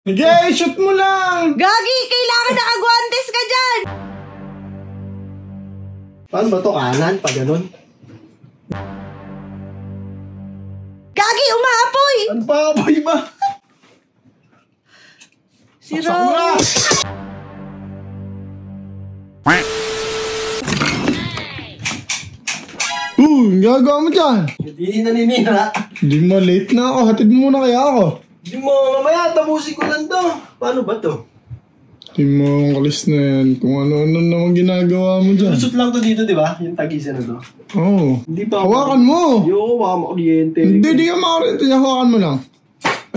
Sige, shoot mo lang! Gagi, kailangan nakaguantes ka dyan! Paano ba to? Kanan? Pa ganun? Gagi, umaapoy! Ano pa apoy ba? Si Ro. Gagawa mo dyan. Hindi naninira. Hindi mo, late na ako. Hatid mo muna kaya ako. Hindi mo, mamaya, tapusin ko lang to. Paano ba to? Hindi mo ang kalis na yan. Kung ano-ano naman ginagawa mo dyan. Lusot lang to dito, di ba? Yung tagisa na to. Oo. Hindi pa Hawakan mo. Yung hawakan mo kuryente. Hindi, di ka makakuryente. Hawakan mo lang.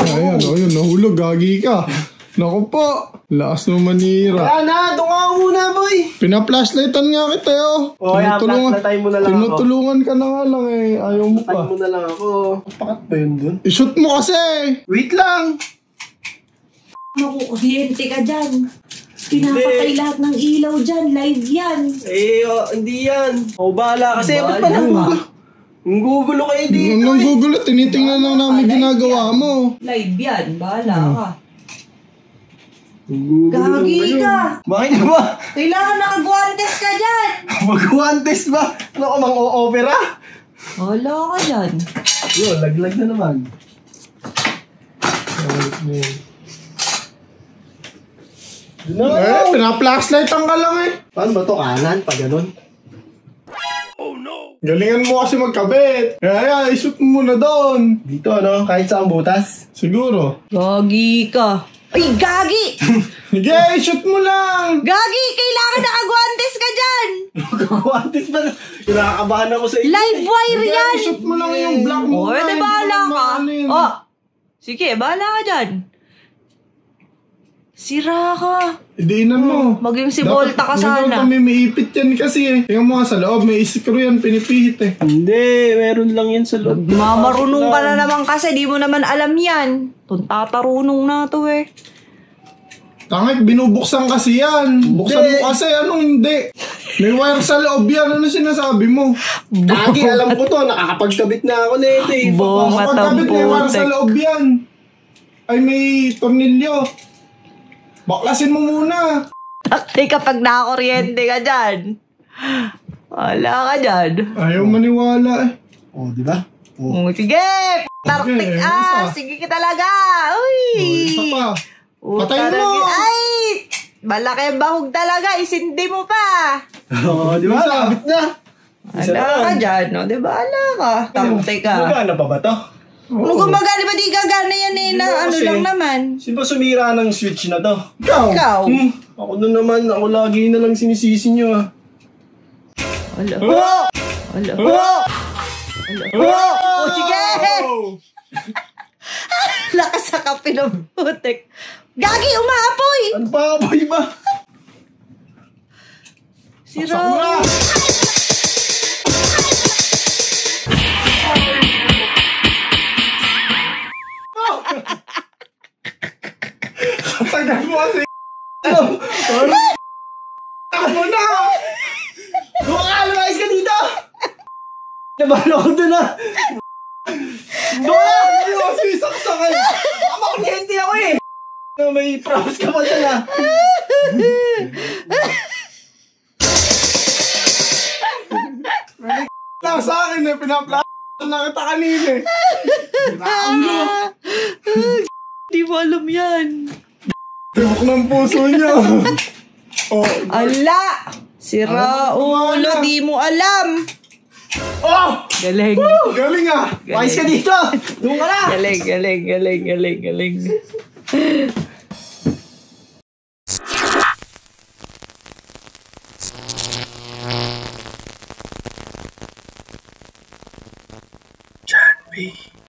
Ayan, ayun, nahulog. Gagi ka. Naku po. Lakas mo manira. Kaya na, doon ka muna, boy. Pina-flashlightan nga kita, yo. O, kaya flashlightan mo na lang ako. Tinutulungan ka na nga lang eh. Ayaw mo pa. Tayo mo na lang ako. Pakat ba yun dun? I-shoot mo kasi. Wait lang. Nakukuryente ka dyan. Pinapatay lahat ng ilaw dyan. Live yan. Hindi yan. O, bahala kasi. Ba't pa lang ang gugulo kayo dito Anong gugulo? Tinitingnan lang namin ginagawa mo. Live yan. Bahala ka. Gagi ka. Bakit ba? Kailangan nakaguantes ka dyan. Mag-one test ba? Ano ka mang o-opera? Wala ka dyan. Yun, laglag na naman. Pina-flashlightan ka lang eh. Paano ba to? Kanan? Pa ganun? Galingan mo kasi magkabit. Kaya, i-shoot mo muna doon. Dito, ano? Kahit saan butas? Siguro. Gagi ka. Ay, gagi! Sige, i-shoot mo lang. Gagi, kailangan nakaguantes ka dyan. Magkakuantis ba? Kinakabahan ako sa iyo. Live wire Sige, yan. i-shoot mo lang yung black mo. O, edi bahala ka. Oh, sige, bahala ka dyan. Sira ka. Idiinan mo. Maging si Volta ka sana. May ipit yan kasi eh. Tingnan mo nga sa loob, may screw yan, pinipihit eh. Hindi, meron lang yan sa loob. Mamarunong ka na naman kasi, di mo naman alam yan. Tatarunong na to eh. Tangit, binubuksan kasi yan. Buksan mo kasi, anong hindi? May wire sa loob yan, ano sinasabi mo? Gagi, alam ko to, nakakapagkabit na ako nito eh. Kapagkabit, may wire sa loob yan. Ay, may tornilyo. Baklasin mo muna. Takti kapag nakakuryente ka dyan. Wala ka dyan. Ayaw maniwala eh. Oh, di ba? Oh. Sige! Tartik sige ka talaga! Uy! Isa pa. Patayin mo! Ay! Malaki ang bahog talaga, isindi mo pa! Oh, di ba? Nakabit na. Wala ka dyan, no? Di ba? Wala ka. Tartik ka. Gumagana pa ba to? Ano gumagana ba? Di gagana yan eh, na ano lang naman. Sino ba sumira ng switch na to? Ikaw? Ako na naman, ako lagi na lang sinisisi nyo ah. Wala. Wala. Oh, sige! Lakas sa kape ng putik. Gagi, umaapoy! Ano pa apoy ba? Si Ro. Tagal mo kasi. Ako na! Lumayas ka dito! Nabalo ko dun ah! Hindi mo kasi isaksak eh. Makuryente ako eh! May props ka pa dun ah! Lang sa akin eh, pinaplastan na kita kanina eh. Di mo alam yan. Tibok ng puso niya. Oh, Ala! Sira ulo, di mo alam. oh! Galing. Galing ah! Lumayas ka dito! Doon ka na! Galing. John B.